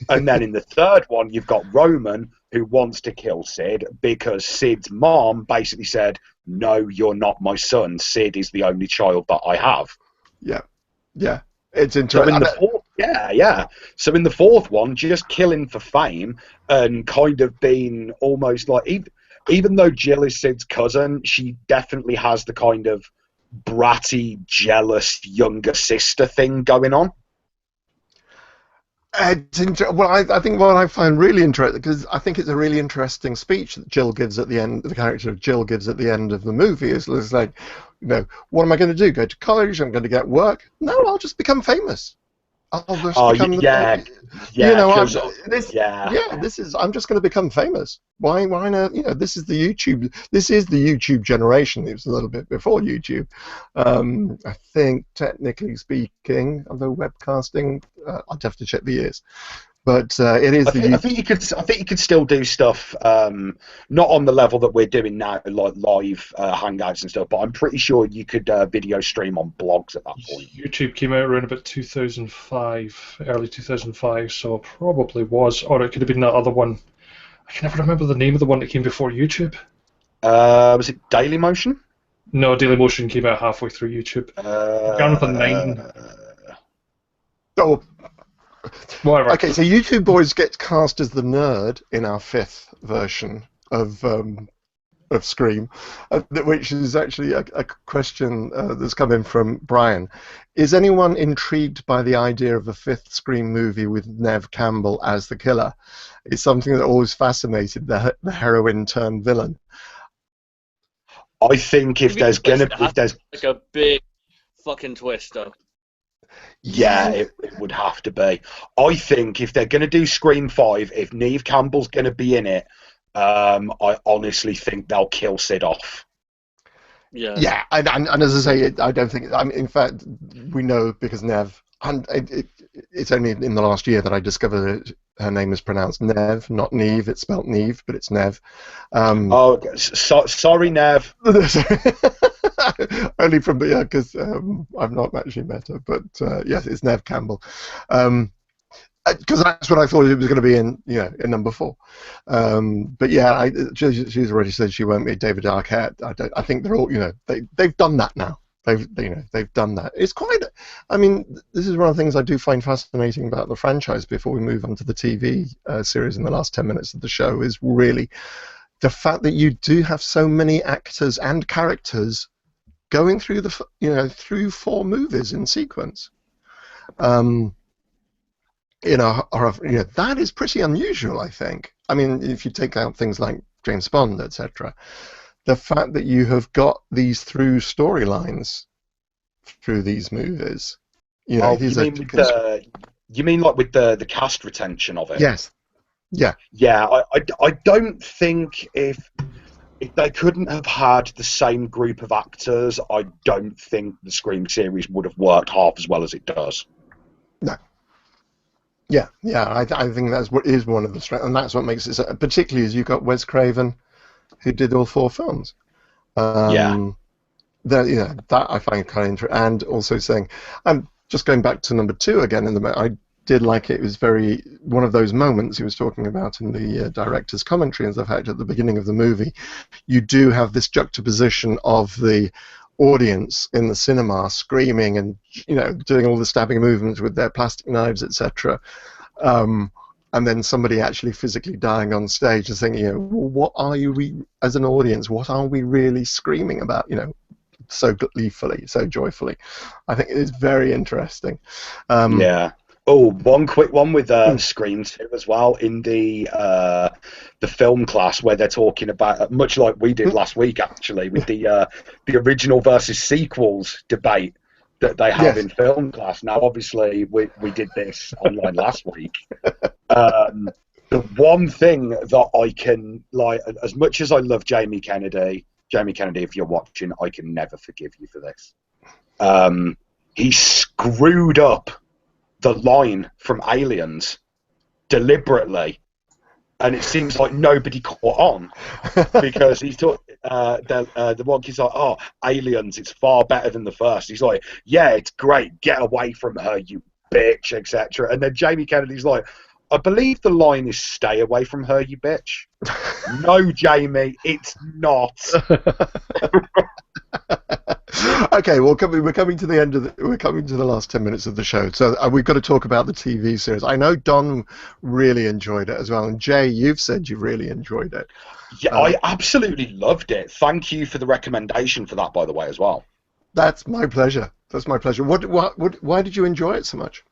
And then in the third one, you've got Roman, who wants to kill Sid because Sid's mom basically said, "No, you're not my son. Sid is the only child that I have." Yeah. It's interesting. So in the fourth one, just killing for fame and kind of being almost like, even though Jill is Sid's cousin, she definitely has the kind of bratty, jealous younger sister thing going on. Well, I think what I find really interesting, because I think it's a really interesting speech that Jill gives at the end, the character of Jill gives at the end of the movie, is like, what am I going to do? Go to college? I'm going to get work? No, I'll just become famous. I'll just become I'm just going to become famous. Why not? This is the YouTube generation. It was a little bit before YouTube. I think, technically speaking, although webcasting, I'd have to check the years. But it is. I think you could still do stuff, not on the level that we're doing now, like live hangouts and stuff. But I'm pretty sure you could video stream on blogs at that point. YouTube came out around about 2005, early 2005, so probably was, or it could have been that other one. I can never remember the name of the one that came before YouTube. Was it Dailymotion? No, Dailymotion came out halfway through YouTube. Jonathan 9. Oh. Whatever. Okay, so YouTube Boys gets cast as the nerd in our fifth version of Scream, which is actually a question that's come in from Brian. Is anyone intrigued by the idea of a fifth Scream movie with Neve Campbell as the killer? It's something that always fascinated the heroine turned villain. I think if there's like a big fucking twist, though. Yeah, it would have to be. I think if they're going to do Scream 5, if Neve Campbell's going to be in it, I honestly think they'll kill Sid off. Yeah. Yeah, and as I say, I don't think. In fact, we know because Neve, and it's only in the last year that I discovered that her name is pronounced Neve, not Neve. It's spelt Neve, but it's Neve. Sorry, Neve. Only from because I've not actually met her, but yes, it's Neve Campbell. Because that's what I thought it was going to be in number 4. But yeah, she's already said she won't be David Arquette. I think they're all they've done that now. They've done that. It's quite. I mean, this is one of the things I do find fascinating about the franchise. Before we move on to the TV series in the last 10 minutes of the show, is really the fact that you do have so many actors and characters going through through 4 movies in sequence. That is pretty unusual, I think. I mean, if you take out things like James Bond, etc., the fact that you have got these through storylines through these movies. You mean like with the cast retention of it? Yes. Yeah. Yeah, I don't think if they couldn't have had the same group of actors, I don't think the Scream series would have worked half as well as it does. No. Yeah, I think that's what is one of the strengths, and that's what makes it, particularly as you've got Wes Craven, who did all 4 films. That I find kind of interesting, and also saying, I'm just going back to number 2 again. I did like it. It was one of those moments he was talking about in the director's commentary, and the fact at the beginning of the movie, you do have this juxtaposition of the audience in the cinema screaming and doing all the stabbing movements with their plastic knives, etc. And then somebody actually physically dying on stage and saying, what are you, as an audience, what are we really screaming about, so gleefully, so joyfully? I think it is very interesting. Yeah. Oh, one quick one with Scream 2 as well, in the film class, where they're talking about, much like we did last week actually, with the original versus sequels debate that they have in film class. Now, obviously, we did this online last week. The one thing that I can, as much as I love Jamie Kennedy, if you're watching, I can never forgive you for this. He screwed up the line from Aliens deliberately and it seems like nobody caught on because he's the one kid's like, oh, Aliens, it's far better than the first. He's like, yeah, it's great, get away from her, you bitch, etc. And then Jamie Kennedy's like, I believe the line is stay away from her, you bitch. No, Jamie, it's not. Okay, well, we're coming to the end of we're coming to the last 10 minutes of the show, so we've got to talk about the TV series. I know Don really enjoyed it as well, and Jay, you've said you really enjoyed it. Yeah, I absolutely loved it. Thank you for the recommendation for that, by the way, as well. That's my pleasure. That's my pleasure. Why did you enjoy it so much?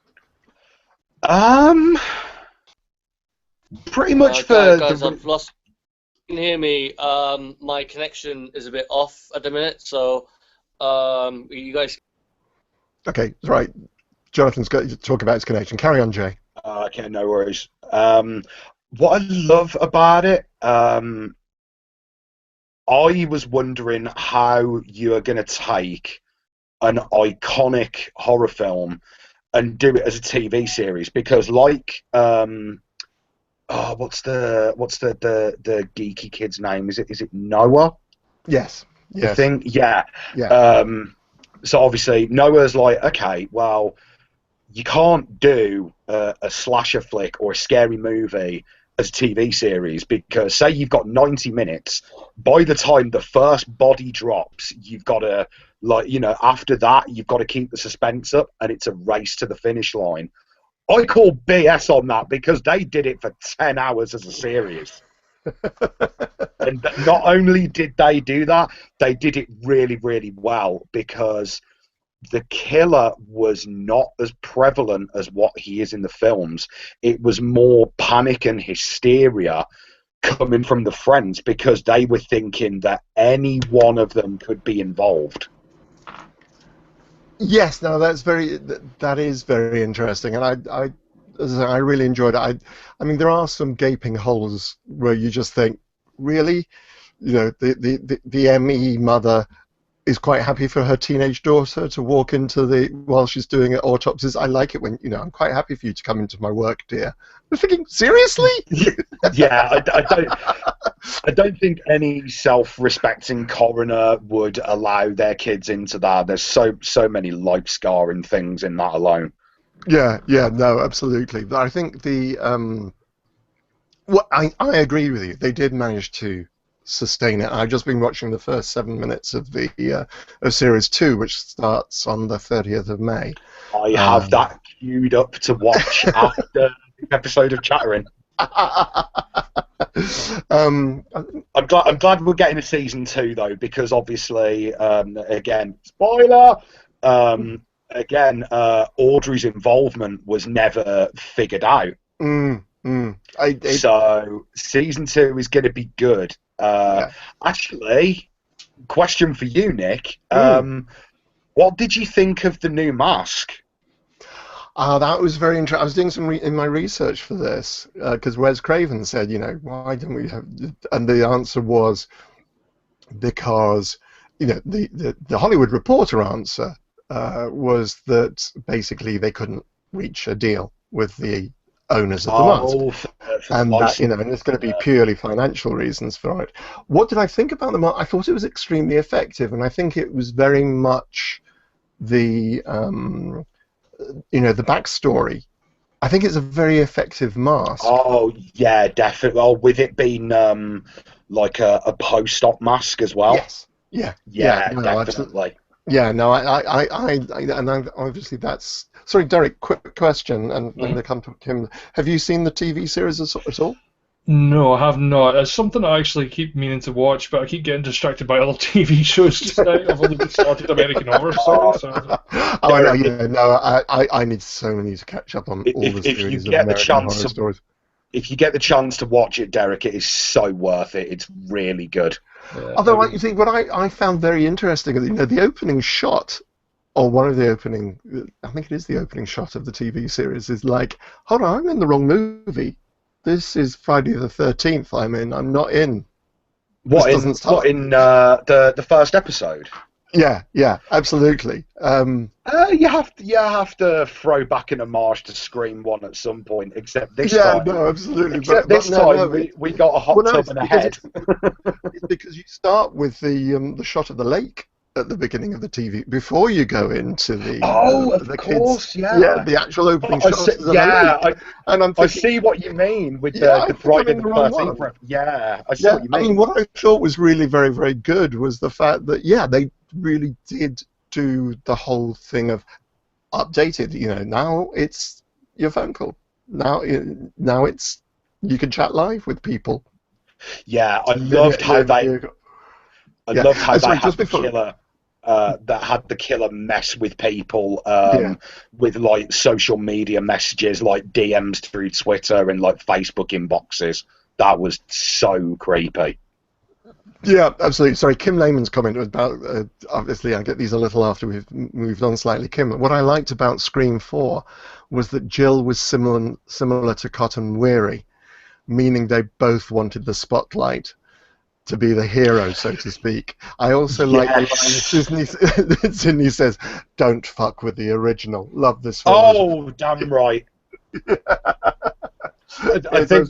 Pretty much guys, I've lost. You can hear me. My connection is a bit off at the minute, so you guys. Okay, right. Jonathan's got to talk about his connection. Carry on, Jay. Okay, no worries. What I love about it, I was wondering how you are going to take an iconic horror film and do it as a TV series, because like what's the geeky kid's name? Is it Noah? Yes. I think, yeah. Yeah. So obviously Noah's like, okay, well, you can't do a slasher flick or a scary movie as a TV series, because say you've got 90 minutes, by the time the first body drops, you've got to, after that, you've got to keep the suspense up, and it's a race to the finish line. I call BS on that, because they did it for 10 hours as a series. And not only did they do that, they did it really, really well, because the killer was not as prevalent as what he is in the films. It was more panic and hysteria coming from the friends, because they were thinking that any one of them could be involved. Yes, no, that is very interesting, and I really enjoyed it. I mean, there are some gaping holes where you just think, really, the ME mother is quite happy for her teenage daughter to walk into while she's doing autopsies. I like it when, I'm quite happy for you to come into my work, dear. I'm thinking, seriously? Yeah, I don't think any self-respecting coroner would allow their kids into that. There's so many life-scarring things in that alone. Yeah, no, absolutely. But I think I agree with you. They did manage to sustain it. I've just been watching the first 7 minutes of of series 2, which starts on the 30th of May. I have that queued up to watch after the episode of Chattering. I'm glad we're getting a season 2 though, because obviously, again, spoiler. Audrey's involvement was never figured out. So season 2 is going to be good. Actually, question for you, Nick. What did you think of the new Mask? That was very interesting. I was doing some in my research for this, because Wes Craven said, why don't we have... And the answer was because, the Hollywood Reporter answer was that basically they couldn't reach a deal with the owners of the Mask, and that, and it's going to be purely financial reasons for it. What did I think about the Mask? I thought it was extremely effective, and I think it was very much the the backstory. I think it's a very effective mask. Oh yeah, definitely. Well, with it being like a post-op mask as well. Yes. Yeah. No, definitely. Yeah, no, I obviously that's... Sorry, Derek, quick question, and then they come to him. Have you seen the TV series at all? No, I have not. It's something I actually keep meaning to watch, but I keep getting distracted by other TV shows just now. I've only just started American Horror Story. So. I need to catch up on all the series of American Horror Stories. If you get the chance to watch it, Derek, it is so worth it. It's really good. Yeah, although you think what I found very interesting, the opening shot, or one of the opening, I think it is the opening shot of the TV series, is like, hold on, I'm in the wrong movie. This is Friday the 13th. I'm not in. What in the first episode? Yeah, absolutely. You have to throw back an homage to Scream 1 at some point. Except this Yeah, time, no, absolutely. except But this no, time no. we got a hot Well, no, tub it's and a because head. it's because you start with the shot of the lake at the beginning of the TV before you go into Oh, of the kids. course, Yeah, yeah. the actual opening I shot see, is of a yeah, lake, and I'm I thinking, see what you mean with yeah, I the think I'm Friday in the the wrong 13th one. ref. Yeah, I see Yeah, what you I mean, mean. what I thought was really very, very good was the fact that, yeah, they really did do the whole thing of updated. Now it's your phone call. Now it's you can chat live with people. Yeah, I Video, loved how they video. I Yeah. loved how they Sorry, had just the before. killer that had the killer mess with people Yeah. with like social media messages like DMs through Twitter and like Facebook inboxes. That was so creepy. Yeah, absolutely. Sorry, Kim Lehman's comment was about, obviously, I get these a little after we've moved on slightly. Kim, what I liked about Scream 4 was that Jill was similar to Cotton Weary, meaning they both wanted the spotlight to be the hero, so to speak. I also like the line that Sydney says, "Don't fuck with the original." Love this film. Oh, damn right. I think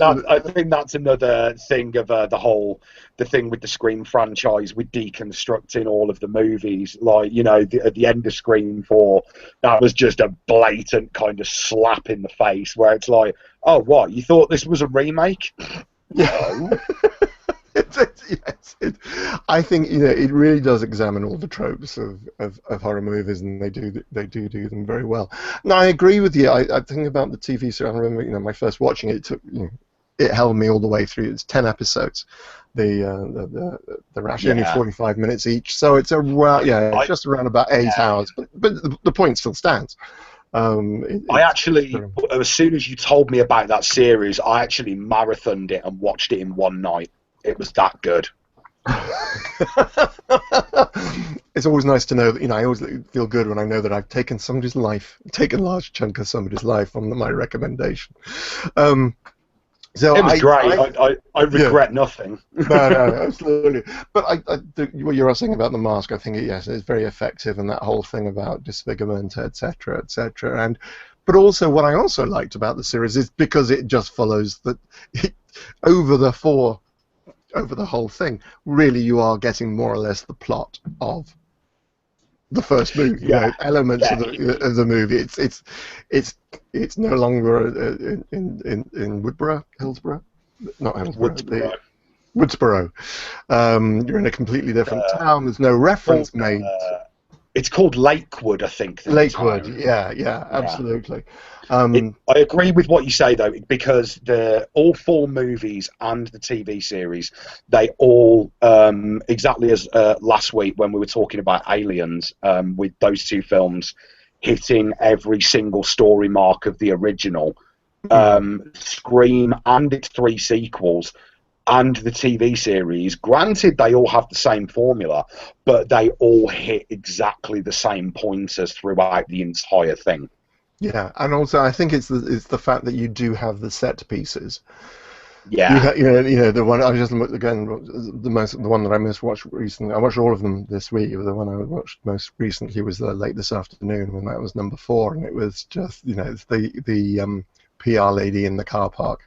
that's another thing of the thing with the Scream franchise with deconstructing all of the movies. Like, at the end of Scream 4, that was just a blatant kind of slap in the face where it's like, oh, what, you thought this was a remake? No. Yes, I think it really does examine all the tropes of horror movies, and they do them very well. Now, I agree with you. I think about the TV series. I remember, my first watching it, it took, it held me all the way through. It's 10 episodes. They're actually only 45 minutes each, so it's it's just around about 8 hours. But the point still stands. I actually, as soon as you told me about that series, I actually marathoned it and watched it in one night. It was that good. It's always nice to know that, I always feel good when I know that I've taken somebody's life, taken a large chunk of somebody's life on my recommendation. So it was great. I regret nothing. No, absolutely. But what you're saying about the mask, I think yes, it's very effective, and that whole thing about disfigurement, etc., etc. But also, what I also liked about the series is because it just follows over the whole thing. Really, you are getting more or less the plot of the first movie. Elements of the movie. It's no longer in Woodborough, Hillsborough, not Hillsborough. Woodsboro. You're in a completely different town. There's no reference made. It's called Lakewood, I think. Lakewood, yeah, absolutely. I agree with what you say, though, because all 4 movies and the TV series, they all, exactly as last week when we were talking about Aliens, with those 2 films hitting every single story mark of the original, Scream and its 3 sequels, and the TV series, granted they all have the same formula, but they all hit exactly the same pointers throughout the entire thing. Yeah, and also I think it's the fact that you do have the set pieces. Yeah. The one I just again the one that I most watched recently. I watched all of them this week. The one I watched most recently was late this afternoon, when that was number 4, and it was just it's the PR lady in the car park.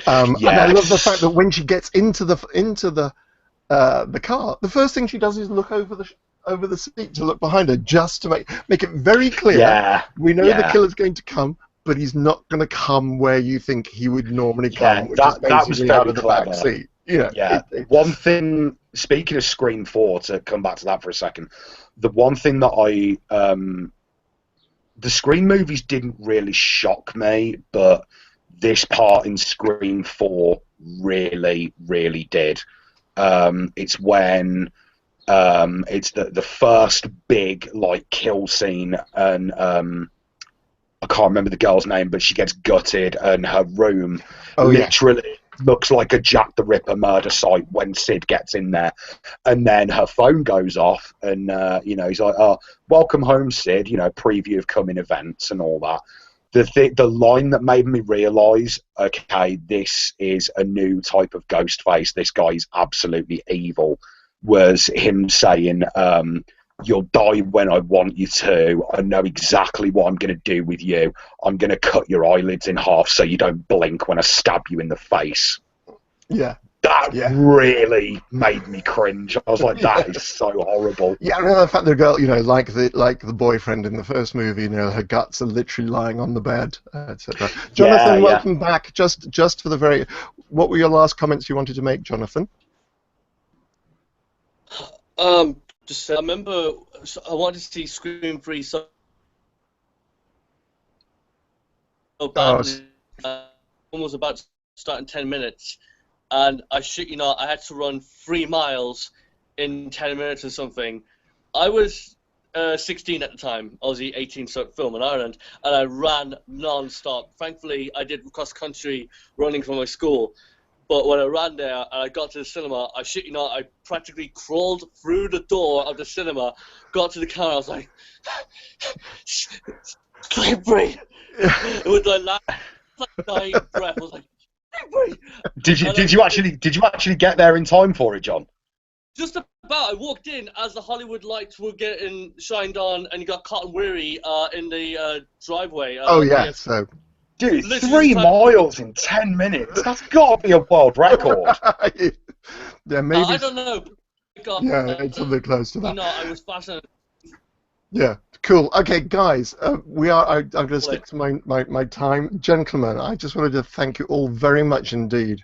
And I love the fact that when she gets into the car, the first thing she does is look over the seat to look behind her, just to make it very clear. Yeah. We know the killer's going to come, but he's not going to come where you think he would normally come, which is basically out of the back seat. One thing, speaking of Scream 4, to come back to that for a second, the one thing that the Scream movies didn't really shock me, but this part in Scream 4 really, really did. It's when it's the first big kill scene, and I can't remember the girl's name, but she gets gutted, and her room literally looks like a Jack the Ripper murder site when Sid gets in there. And then her phone goes off, and he's like, "Oh, welcome home, Sid. Preview of coming events and all that." The line that made me realise, okay, this is a new type of Ghostface. This guy is absolutely evil. was him saying, "You'll die when I want you to. I know exactly what I'm going to do with you. I'm going to cut your eyelids in half so you don't blink when I stab you in the face." Yeah. That really made me cringe. I was like, that is so horrible. Yeah, I know the fact the girl, like the boyfriend in the first movie, her guts are literally lying on the bed, etc. Jonathan, welcome back. Just for the very, what were your last comments you wanted to make, Jonathan? Just I remember I wanted to see Scream 3 so badly. One was about to start in 10 minutes. And I shit you not, I had to run 3 miles in 10 minutes or something. I was 16 at the time, Aussie 18 film in Ireland, and I ran non-stop. Thankfully, I did cross-country running from my school. But when I ran there and I got to the cinema, I shit you not, I practically crawled through the door of the cinema, got to the counter, I was like, Scream. It was my last dying breath. I was like, Did you actually get there in time for it, John? Just about. I walked in as the Hollywood lights were getting shined on, and you got Cotton Weary in the driveway. So. Dude, 3 miles in 10 minutes. That's got to be a world record. Yeah, maybe. I don't know. It's something close to that. I was fascinated. Yeah, cool. Okay, guys, I'm going to stick to my time. Gentlemen, I just wanted to thank you all very much indeed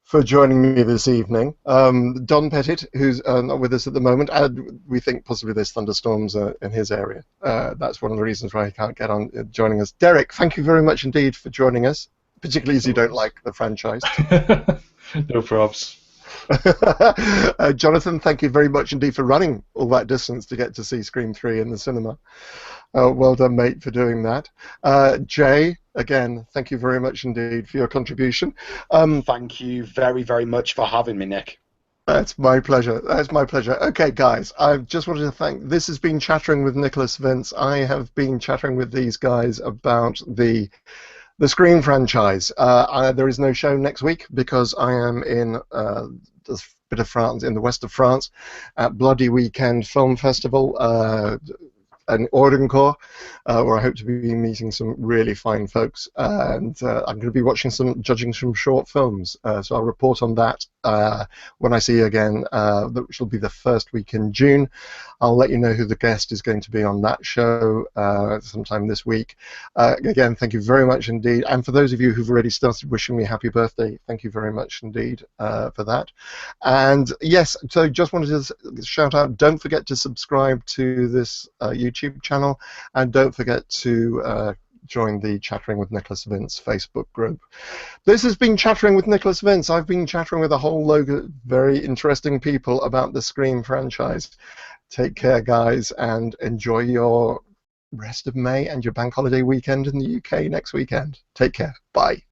for joining me this evening. Don Pettit, who's not with us at the moment, and we think possibly there's thunderstorms in his area. That's one of the reasons why he can't get on joining us. Derek, thank you very much indeed for joining us, particularly as you don't like the franchise. No props. Jonathan, thank you very much indeed for running all that distance to get to see Scream 3 in the cinema. Well done, mate, for doing that. Jay, again, thank you very much indeed for your contribution. Thank you very, very much for having me, Nick. That's my pleasure. That's my pleasure. Okay, guys, I just wanted to thank. This has been Chattering with Nicholas Vince. I have been chattering with these guys about the Scream franchise. There is no show next week because I am in a bit of France, in the west of France, at Bloody Weekend Film Festival in Audincourt, where I hope to be meeting some really fine folks. And I'm going to be judging some short films. So I'll report on that when I see you again, which will be the first week in June. I'll let you know who the guest is going to be on that show sometime this week. Again, thank you very much indeed. And for those of you who've already started wishing me happy birthday, thank you very much indeed for that. And yes, so just wanted to shout out, don't forget to subscribe to this YouTube channel, and don't forget to join the Chattering with Nicholas Vince Facebook group. This has been Chattering with Nicholas Vince. I've been chattering with a whole load of very interesting people about the Scream franchise. Take care, guys, and enjoy your rest of May and your bank holiday weekend in the UK next weekend. Take care. Bye.